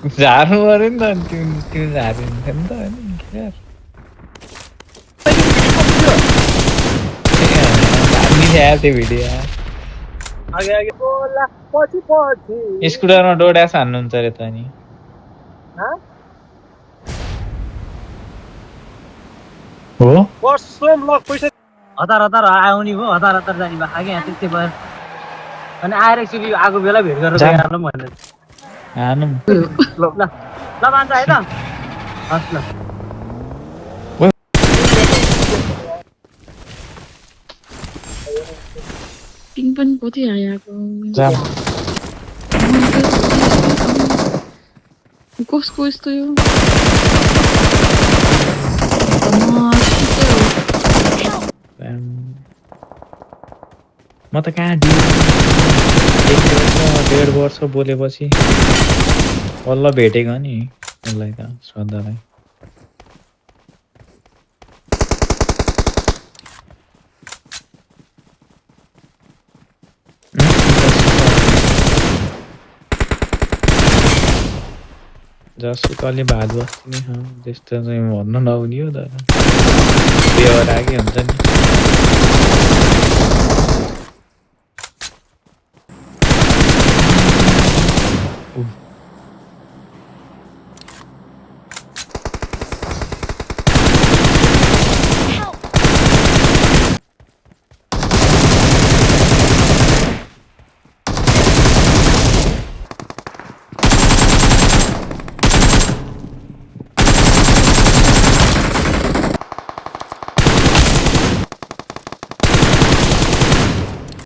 झार्नु पर्यो नि त त्यो झारिन्थ्यो नि त अनि दामी थियो यार त्यो भिडियो यार स्कुटरमा डोड्यास हान्नुहुन्छ अरे त अनि हो हतार हतार आउने भयो हतार हतार जाने भएको क्या यहाँ त्यस्तै भयो अनि आएर एकचोटि आएको बेला भेट गरेर गइहाल्नु भनेर हानौँ ल ल ल मान्छ है त हस् ल पिङ पनि कति आएको जाम कसको यस्तो यो म त कहाँ एक वर्ष 1.5 वर्ष बोलेपछि बल्ल भेटेको नि उसलाई त श्रद्धालाई जसुकले भात बस्छ नि त्यस्तो चाहिँ भन्नु नहुने हो तर बेहोराकै हुन्छ नि